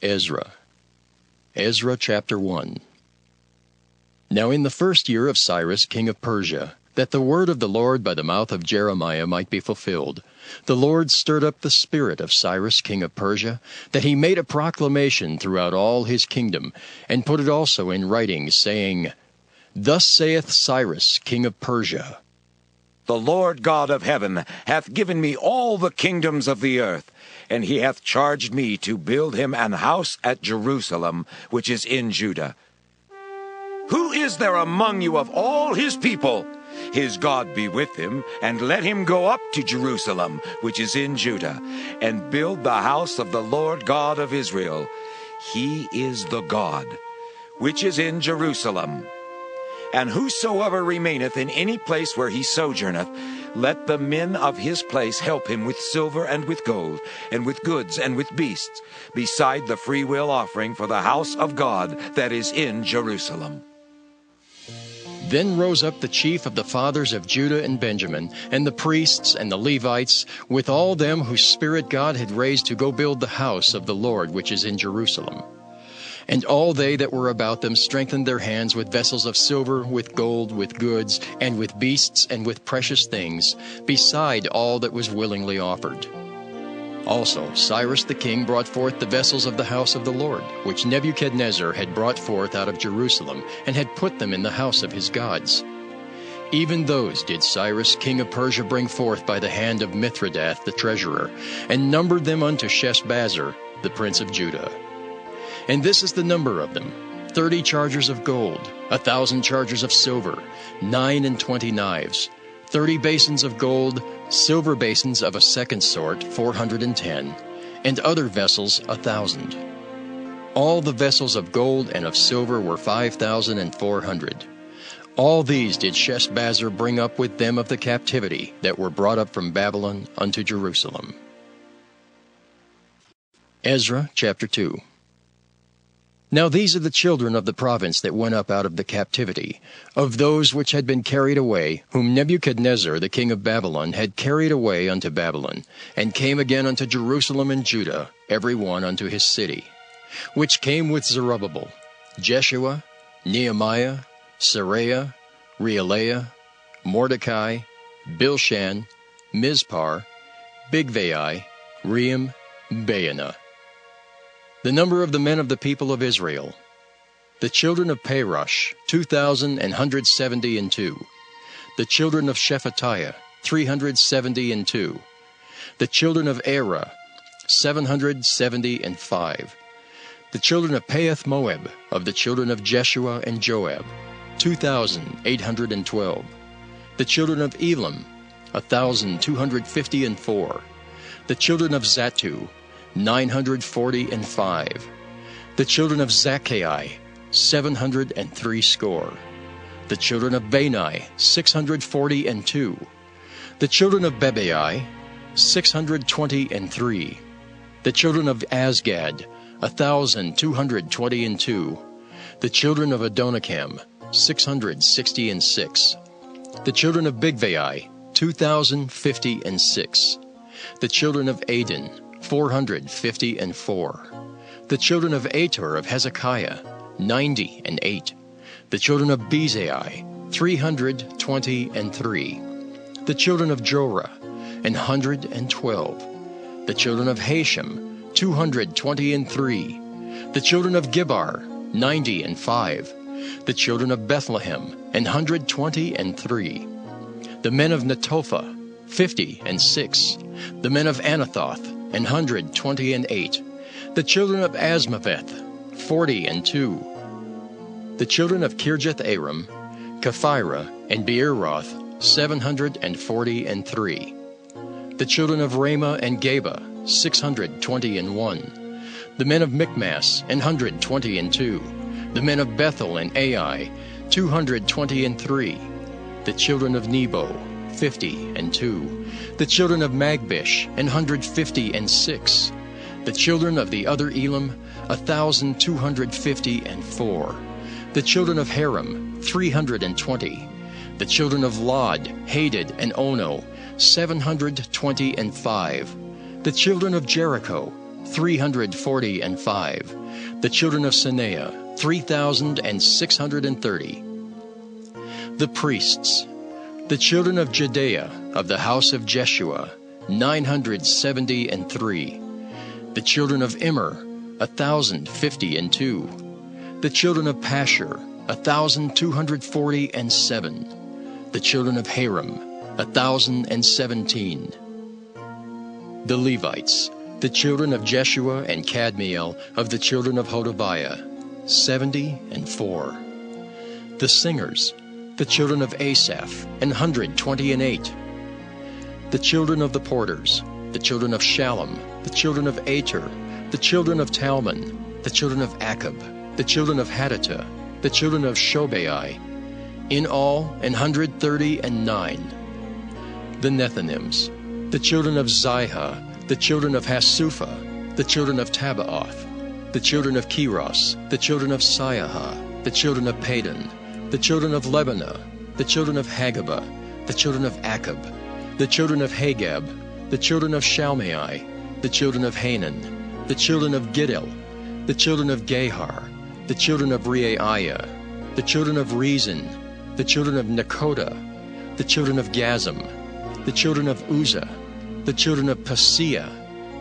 Ezra. Ezra chapter 1. Now in the first year of Cyrus king of Persia, that the word of the Lord by the mouth of Jeremiah might be fulfilled, the Lord stirred up the spirit of Cyrus king of Persia, that he made a proclamation throughout all his kingdom, and put it also in writing, saying, Thus saith Cyrus king of Persia, The Lord God of heaven hath given me all the kingdoms of the earth, and he hath charged me to build him an house at Jerusalem, which is in Judah. Who is there among you of all his people? His God be with him, and let him go up to Jerusalem, which is in Judah, and build the house of the Lord God of Israel. He is the God which is in Jerusalem. And whosoever remaineth in any place where he sojourneth, let the men of his place help him with silver and with gold, and with goods and with beasts, beside the freewill offering for the house of God that is in Jerusalem. Then rose up the chief of the fathers of Judah and Benjamin, and the priests and the Levites, with all them whose spirit God had raised to go build the house of the Lord which is in Jerusalem. And all they that were about them strengthened their hands with vessels of silver, with gold, with goods, and with beasts, and with precious things, beside all that was willingly offered. Also Cyrus the king brought forth the vessels of the house of the Lord, which Nebuchadnezzar had brought forth out of Jerusalem, and had put them in the house of his gods. Even those did Cyrus king of Persia bring forth by the hand of Mithridath the treasurer, and numbered them unto Sheshbazzar, the prince of Judah. And this is the number of them: 30 chargers of gold, 1,000 chargers of silver, 29 knives, 30 basins of gold, silver basins of a second sort, 410, and other vessels 1,000. All the vessels of gold and of silver were 5,400. All these did Sheshbazzar bring up with them of the captivity that were brought up from Babylon unto Jerusalem. Ezra chapter 2. Now these are the children of the province that went up out of the captivity, of those which had been carried away, whom Nebuchadnezzar the king of Babylon had carried away unto Babylon, and came again unto Jerusalem and Judah, every one unto his city, which came with Zerubbabel, Jeshua, Nehemiah, Seraiah, Reelaiah, Mordecai, Bilshan, Mizpar, Bigvai, Reem, Baanah. The number of the men of the people of Israel. The children of Parosh, 2,172. The children of Shephatiah, 372. The children of Era, 775. The children of Pahath Moab, of the children of Jeshua and Joab, 2,812. The children of Elam, 1,254. The children of Zattu, 945. The children of Zacchai, 703 score. The children of Bani, 642. The children of Bebai, 623. The children of Azgad, 1,222. The children of Adonikam, 666. The children of Bigvai, 2,056. The children of Adin, 454. The children of Ator of Hezekiah, 98. The children of Bezai, 323. The children of Jorah, 112. The children of Hashem, 223. The children of Gibbar, 95. The children of Bethlehem, 123. The men of Netophah, 56. The men of Anathoth, 128. The children of Asmaveth, 42. The children of Kirjath-arim, Kephirah, and Beeroth, 743. The children of Ramah and Geba, 621. The men of Michmas, 122. The men of Bethel and Ai, 223. The children of Nebo, 52. The children of Magbish, 156. The children of the other Elam, 1,254. The children of Haram, 320. The children of Lod, Hadid, and Ono, 725. The children of Jericho, 345. The children of Senea, 3,630. The priests. The children of Judea, of the house of Jeshua, 973. The children of Immer, 1,052. The children of Pashur, 1,247. The children of Haram, 1,017. The Levites, the children of Jeshua and Kadmiel, of the children of Hodaviah, 74. The singers, the children of Asaph, 128. The children of the porters, the children of Shallum, the children of Ater, the children of Talmon, the children of Akab, the children of Hadattah, the children of Shobai, in all 139. The Nethinims, the children of Zihah, the children of Hasupha, the children of Tabaoth, the children of Keros, the children of Siaha, the children of Padan, the children of Lebanah, the children of Hagabah, the children of Akab, the children of Hagab, the children of Shalmai, the children of Hanan, the children of Giddel, the children of Gahar, the children of Reaiah, the children of Rezin, the children of Nekoda, the children of Gazam, the children of Uzzah, the children of Paseah,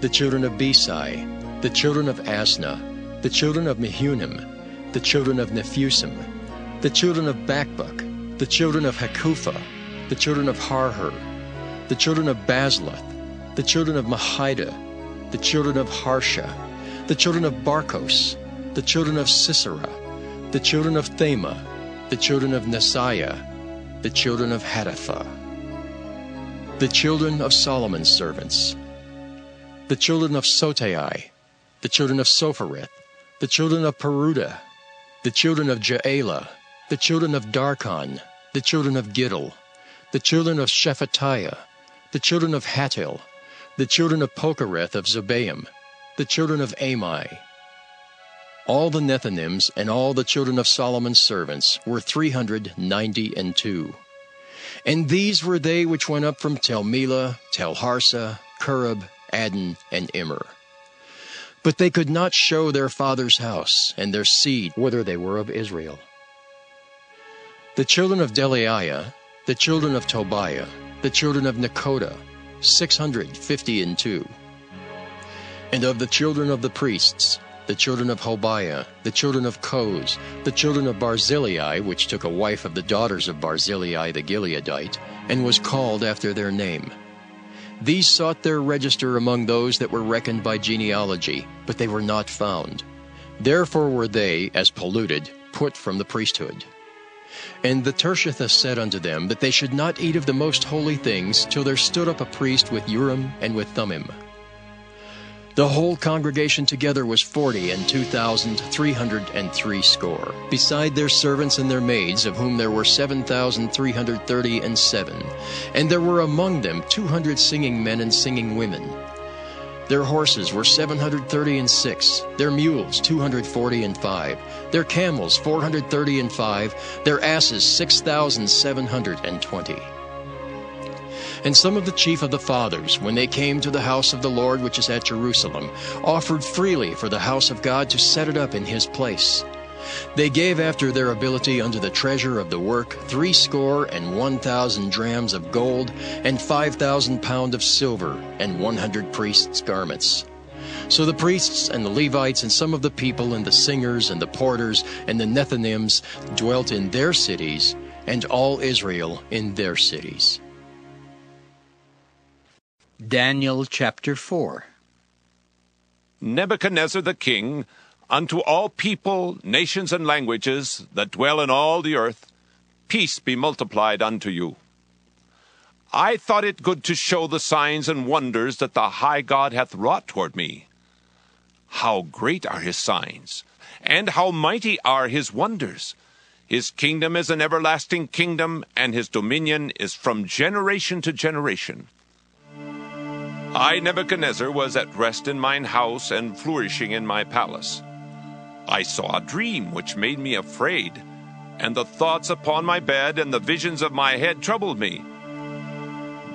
the children of Besai, the children of Asna, the children of Mehunim, the children of Nephusim, the children of Bakbuk, the children of Hakupha, the children of Harhur, the children of Bazluth, the children of Mahida, the children of Harsha, the children of Barkos, the children of Sisera, the children of Thema, the children of Nesiah, the children of Hadathah. The children of Solomon's servants, the children of Sotai, the children of Sophereth, the children of Peruda, the children of Jaela, the children of Darkon, the children of Giddel, the children of Shephatiah, the children of Hattil, the children of Pokereth of Zebaim, the children of Amai. All the Nethinims and all the children of Solomon's servants were 392. And these were they which went up from Tel Melah, Tel Harsa, Kerub, Adon, and Immer. But they could not show their father's house and their seed, whether they were of Israel. The children of Delaiah, the children of Tobiah, the children of Nekoda, 652. And of the children of the priests, the children of Hobiah, the children of Koz, the children of Barzillai, which took a wife of the daughters of Barzillai the Gileadite, and was called after their name. These sought their register among those that were reckoned by genealogy, but they were not found. Therefore were they, as polluted, put from the priesthood. And the Tershathah said unto them that they should not eat of the most holy things till there stood up a priest with Urim and with Thummim. The whole congregation together was 40,2,303 score, beside their servants and their maids, of whom there were 7,337. And there were among them 200 singing men and singing women. Their horses were 736, their mules 245, their camels 435, their asses 6,720. And some of the chief of the fathers, when they came to the house of the Lord which is at Jerusalem, offered freely for the house of God to set it up in his place. They gave after their ability unto the treasure of the work 61,000 drams of gold, and 5,000 pound of silver, and 100 priests' garments. So the priests and the Levites and some of the people and the singers and the porters and the Nethinims dwelt in their cities, and all Israel in their cities. Daniel chapter 4. Nebuchadnezzar the king, unto all people, nations, and languages that dwell in all the earth, peace be multiplied unto you. I thought it good to show the signs and wonders that the high God hath wrought toward me. How great are his signs, and how mighty are his wonders! His kingdom is an everlasting kingdom, and his dominion is from generation to generation. I, Nebuchadnezzar, was at rest in mine house, and flourishing in my palace. I saw a dream which made me afraid, and the thoughts upon my bed and the visions of my head troubled me.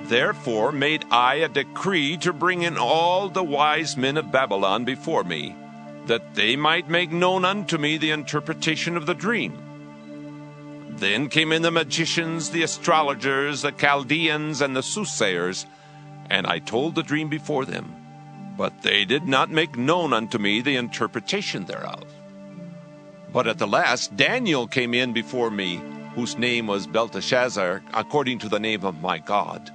Therefore made I a decree to bring in all the wise men of Babylon before me, that they might make known unto me the interpretation of the dream. Then came in the magicians, the astrologers, the Chaldeans, and the soothsayers, and I told the dream before them. But they did not make known unto me the interpretation thereof. But at the last Daniel came in before me, whose name was Belteshazzar, according to the name of my God,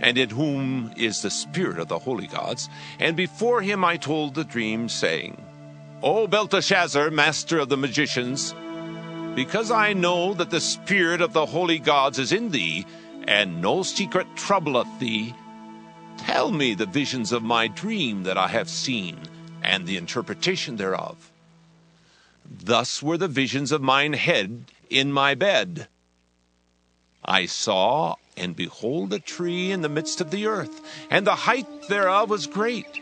and in whom is the spirit of the holy gods. And before him I told the dream, saying, O Belteshazzar, master of the magicians, because I know that the spirit of the holy gods is in thee, and no secret troubleth thee, tell me the visions of my dream that I have seen, and the interpretation thereof. Thus were the visions of mine head in my bed. I saw, and behold, a tree in the midst of the earth, and the height thereof was great.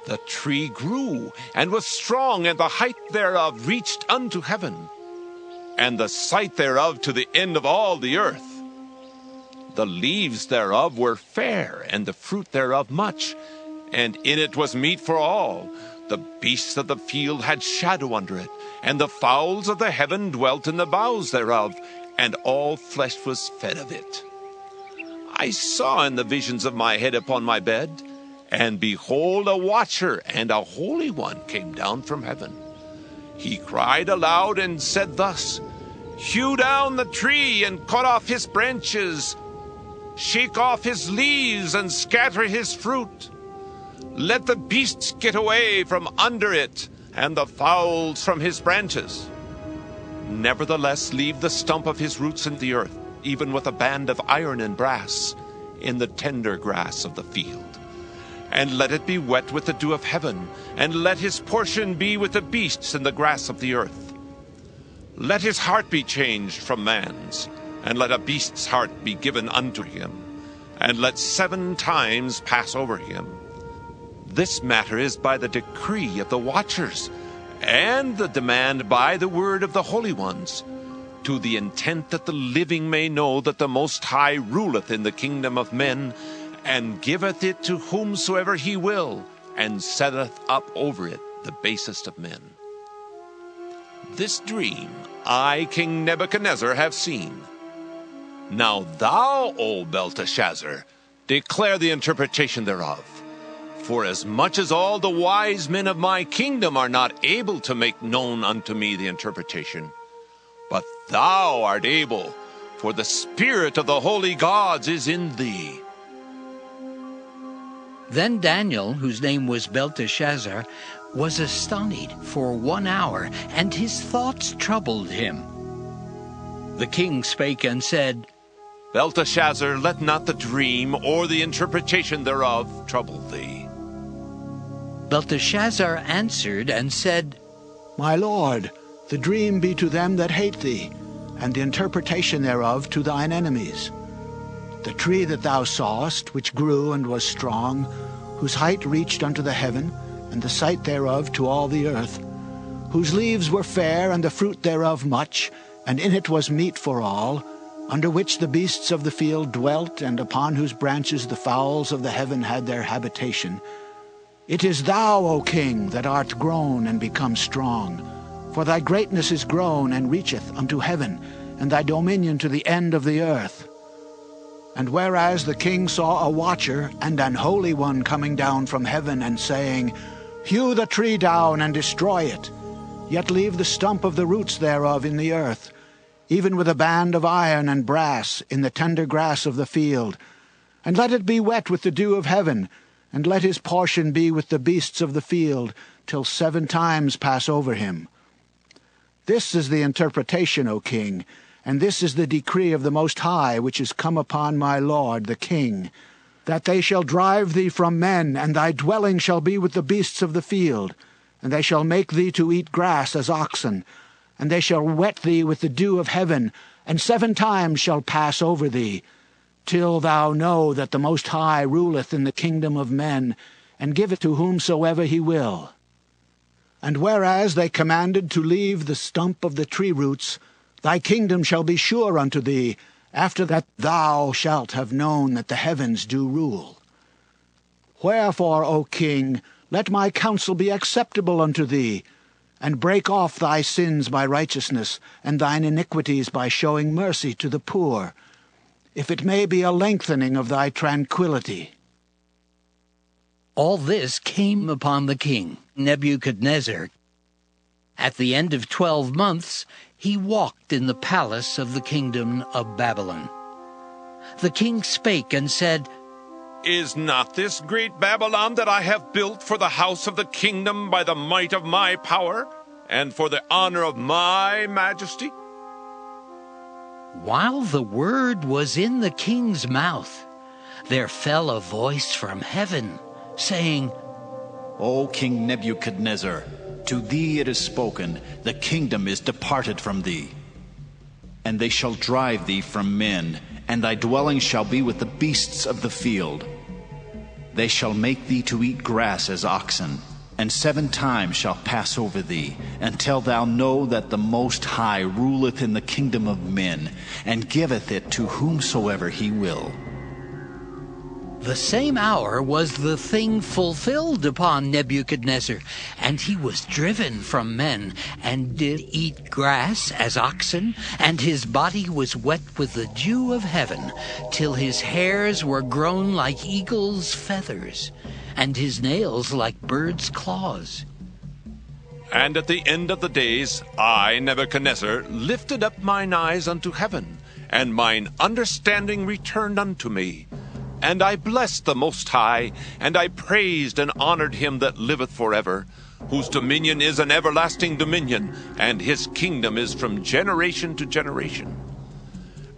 The tree grew, and was strong, and the height thereof reached unto heaven, and the sight thereof to the end of all the earth. The leaves thereof were fair, and the fruit thereof much, and in it was meat for all. The beasts of the field had shadow under it, and the fowls of the heaven dwelt in the boughs thereof, and all flesh was fed of it. I saw in the visions of my head upon my bed, and behold, a watcher and a holy one came down from heaven. He cried aloud and said thus, Hew down the tree and cut off his branches, shake off his leaves and scatter his fruit. Let the beasts get away from under it, and the fowls from his branches. Nevertheless, leave the stump of his roots in the earth, even with a band of iron and brass, in the tender grass of the field. And let it be wet with the dew of heaven, and let his portion be with the beasts in the grass of the earth. Let his heart be changed from man's, and let a beast's heart be given unto him, and let 7 times pass over him. This matter is by the decree of the watchers, and the demand by the word of the holy ones, to the intent that the living may know that the Most High ruleth in the kingdom of men, and giveth it to whomsoever he will, and setteth up over it the basest of men. This dream I, King Nebuchadnezzar, have seen. Now thou, O Belteshazzar, declare the interpretation thereof. For as much as all the wise men of my kingdom are not able to make known unto me the interpretation, but thou art able, for the spirit of the holy gods is in thee. Then Daniel, whose name was Belteshazzar, was astonished for 1 hour, and his thoughts troubled him. The king spake and said, Belteshazzar, let not the dream or the interpretation thereof trouble thee. Belteshazzar answered and said, My lord, the dream be to them that hate thee, and the interpretation thereof to thine enemies. The tree that thou sawest, which grew and was strong, whose height reached unto the heaven, and the sight thereof to all the earth, whose leaves were fair, and the fruit thereof much, and in it was meat for all, under which the beasts of the field dwelt, and upon whose branches the fowls of the heaven had their habitation. It is thou, O king, that art grown and become strong. For thy greatness is grown and reacheth unto heaven, and thy dominion to the end of the earth. And whereas the king saw a watcher and an holy one coming down from heaven, and saying, Hew the tree down and destroy it, yet leave the stump of the roots thereof in the earth, even with a band of iron and brass in the tender grass of the field, and let it be wet with the dew of heaven, and let his portion be with the beasts of the field, till 7 times pass over him. This is the interpretation, O king, and this is the decree of the Most High, which is come upon my lord the king, that they shall drive thee from men, and thy dwelling shall be with the beasts of the field, and they shall make thee to eat grass as oxen, and they shall wet thee with the dew of heaven, and 7 times shall pass over thee, till thou know that the Most High ruleth in the kingdom of men, and giveth to whomsoever he will. And whereas they commanded to leave the stump of the tree roots, thy kingdom shall be sure unto thee, after that thou shalt have known that the heavens do rule. Wherefore, O king, let my counsel be acceptable unto thee, and break off thy sins by righteousness, and thine iniquities by showing mercy to the poor, if it may be a lengthening of thy tranquillity. All this came upon the king, Nebuchadnezzar. At the end of 12 months, he walked in the palace of the kingdom of Babylon. The king spake and said, Is not this great Babylon that I have built for the house of the kingdom by the might of my power, and for the honor of my majesty? While the word was in the king's mouth, there fell a voice from heaven, saying, O King Nebuchadnezzar, to thee it is spoken, the kingdom is departed from thee. And they shall drive thee from men, and thy dwelling shall be with the beasts of the field. They shall make thee to eat grass as oxen, and 7 times shall pass over thee, until thou know that the Most High ruleth in the kingdom of men, and giveth it to whomsoever he will. The same hour was the thing fulfilled upon Nebuchadnezzar, and he was driven from men, and did eat grass as oxen, and his body was wet with the dew of heaven, till his hairs were grown like eagle's feathers, and his nails like birds' claws. And at the end of the days, I, Nebuchadnezzar, lifted up mine eyes unto heaven, and mine understanding returned unto me. And I blessed the Most High, and I praised and honored him that liveth forever, whose dominion is an everlasting dominion, and his kingdom is from generation to generation.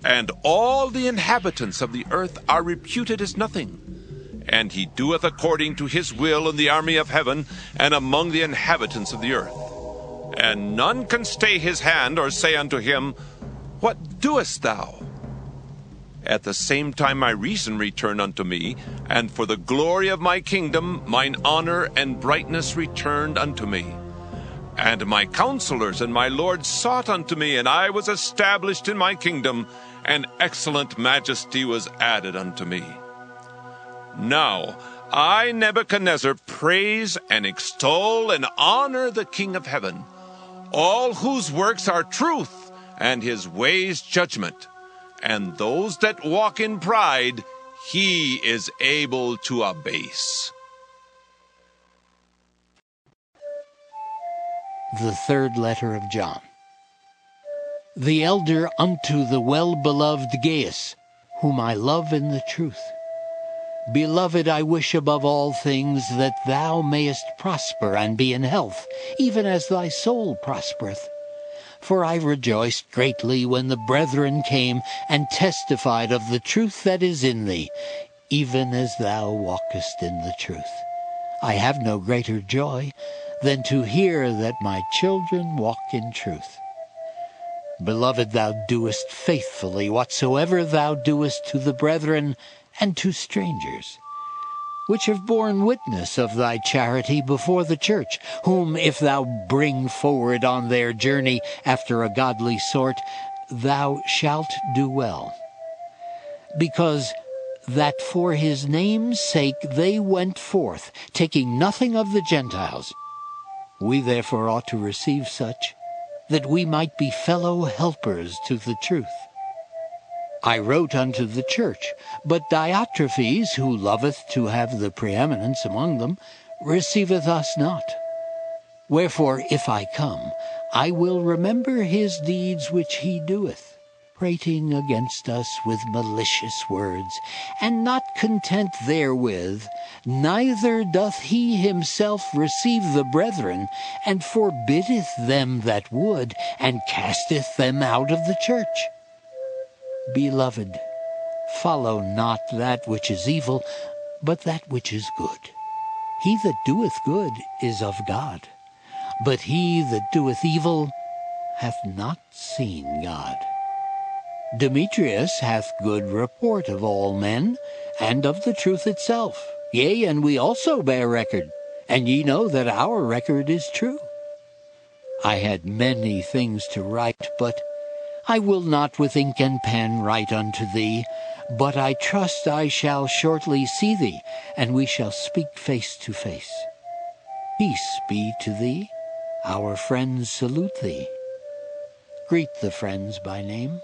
And all the inhabitants of the earth are reputed as nothing, and he doeth according to his will in the army of heaven, and among the inhabitants of the earth. And none can stay his hand, or say unto him, What doest thou? At the same time my reason returned unto me, and for the glory of my kingdom mine honor and brightness returned unto me. And my counselors and my lords sought unto me, and I was established in my kingdom, and excellent majesty was added unto me. Now I, Nebuchadnezzar, praise and extol and honor the King of heaven, all whose works are truth, and his ways judgment. And those that walk in pride, he is able to abase. The third letter of John. The elder unto the well-beloved Gaius, whom I love in the truth. Beloved, I wish above all things that thou mayest prosper and be in health, even as thy soul prospereth. For I rejoiced greatly when the brethren came and testified of the truth that is in thee, even as thou walkest in the truth. I have no greater joy than to hear that my children walk in truth. Beloved, thou doest faithfully whatsoever thou doest to the brethren and to strangers, which have borne witness of thy charity before the church, whom if thou bring forward on their journey after a godly sort, thou shalt do well. Because that for his name's sake they went forth, taking nothing of the Gentiles. We therefore ought to receive such, that we might be fellow helpers to the truth. I wrote unto the church, but Diotrephes, who loveth to have the preeminence among them, receiveth us not. Wherefore, if I come, I will remember his deeds which he doeth, prating against us with malicious words, and not content therewith, neither doth he himself receive the brethren, and forbiddeth them that would, and casteth them out of the church. Beloved, follow not that which is evil, but that which is good. He that doeth good is of God, but he that doeth evil hath not seen God. Demetrius hath good report of all men, and of the truth itself. Yea, and we also bear record, and ye know that our record is true. I had many things to write, but I will not with ink and pen write unto thee, but I trust I shall shortly see thee, and we shall speak face to face. Peace be to thee. Our friends salute thee. Greet the friends by name.